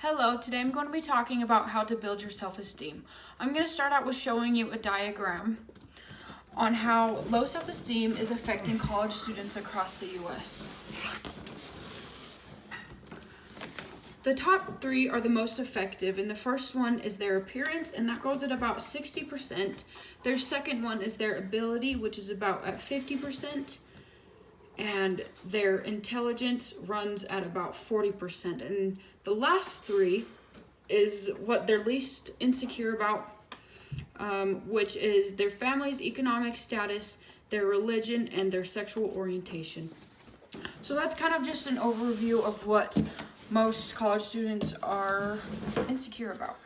Hello, today I'm going to be talking about how to build your self-esteem. I'm going to start out with showing you a diagram on how low self-esteem is affecting college students across the U.S. The top three are the most effective, and the first one is their appearance, and that goes at about 60%. Their second one is their ability, which is about at 50%. And their intelligence runs at about 40%. And the last three is what they're least insecure about, which is their family's economic status, their religion, and their sexual orientation. So that's kind of just an overview of what most college students are insecure about.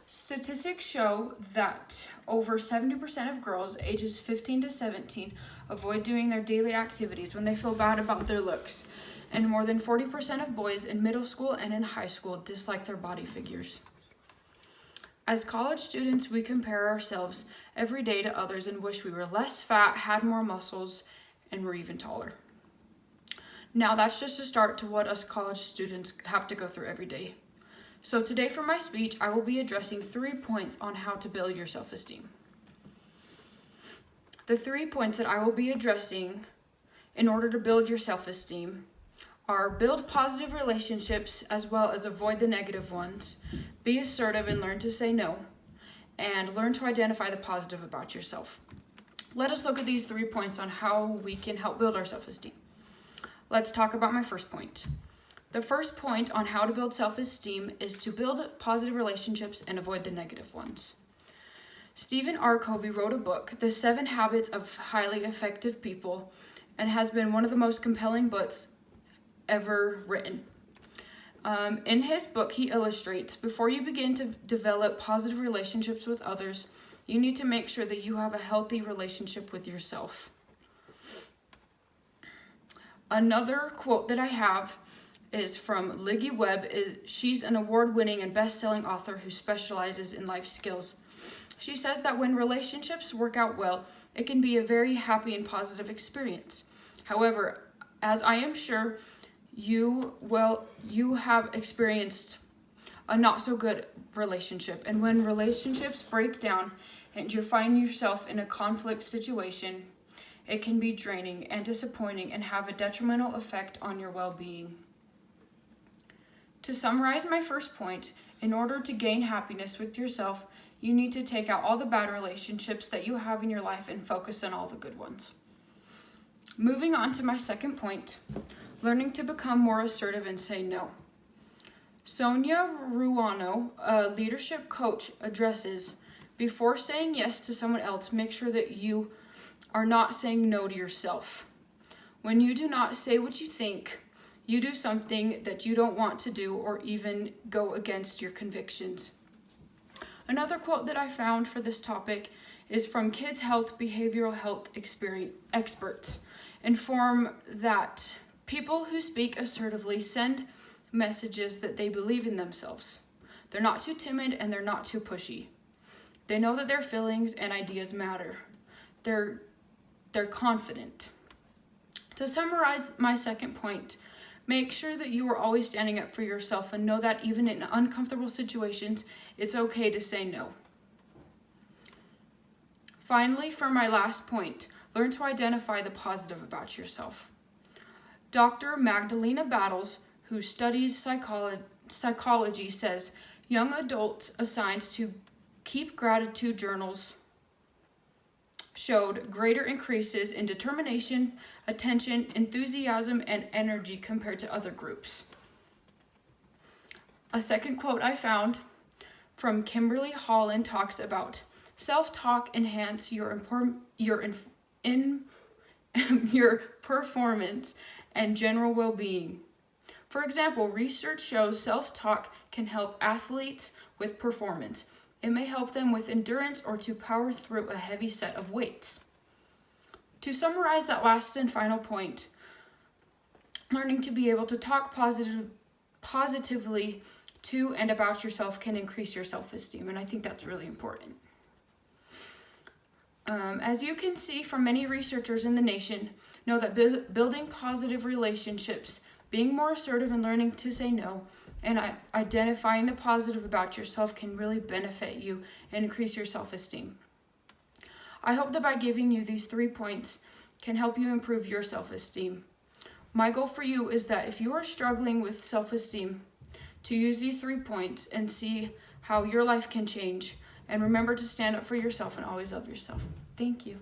Statistics show that over 70% of girls ages 15 to 17 avoid doing their daily activities when they feel bad about their looks, and more than 40% of boys in middle school and in high school dislike their body figures. As college students, we compare ourselves every day to others and wish we were less fat, had more muscles, and were even taller. Now, that's just a start to what us college students have to go through every day. So today for my speech, I will be addressing 3 points on how to build your self-esteem. The 3 points that I will be addressing in order to build your self-esteem are build positive relationships as well as avoid the negative ones, be assertive and learn to say no, and learn to identify the positive about yourself. Let us look at these 3 points on how we can help build our self-esteem. Let's talk about my first point. The first point on how to build self-esteem is to build positive relationships and avoid the negative ones. Stephen R. Covey wrote a book, The 7 Habits of Highly Effective People, and has been one of the most compelling books ever written. In his book, he illustrates, before you begin to develop positive relationships with others, you need to make sure that you have a healthy relationship with yourself. Another quote that I have is from Liggy Webb. She's an award-winning and best-selling author who specializes in life skills. She says that when relationships work out well, it can be a very happy and positive experience. However, as I am sure you have experienced a not-so-good relationship, and when relationships break down and you find yourself in a conflict situation, it can be draining and disappointing and have a detrimental effect on your well-being. To summarize my first point, in order to gain happiness with yourself, you need to take out all the bad relationships that you have in your life and focus on all the good ones. Moving on to my second point, learning to become more assertive and say no. Sonia Ruano, a leadership coach, addresses, before saying yes to someone else, make sure that you are not saying no to yourself. When you do not say what you think, you do something that you don't want to do or even go against your convictions. Another quote that I found for this topic is from Kids Health Behavioral Health experts. Inform that people who speak assertively send messages that they believe in themselves. They're not too timid and they're not too pushy. They know that their feelings and ideas matter. They're confident. To summarize my second point, make sure that you are always standing up for yourself and know that even in uncomfortable situations, it's okay to say no. Finally, for my last point, learn to identify the positive about yourself. Dr. Magdalena Battles, who studies psychology, says young adults assigned to keep gratitude journals showed greater increases in determination, attention, enthusiasm, and energy compared to other groups. A second quote I found from Kimberly Holland talks about self-talk enhance your performance and general well-being. For example, research shows self-talk can help athletes with performance. It may help them with endurance or to power through a heavy set of weights. To summarize that last and final point, learning to be able to talk positively to and about yourself can increase your self-esteem, and I think that's really important. As you can see from many researchers in the nation, know that building positive relationships Being more assertive and learning to say no and identifying the positive about yourself can really benefit you and increase your self-esteem. I hope that by giving you these 3 points can help you improve your self-esteem. My goal for you is that if you are struggling with self-esteem, to use these 3 points and see how your life can change. And remember to stand up for yourself and always love yourself. Thank you.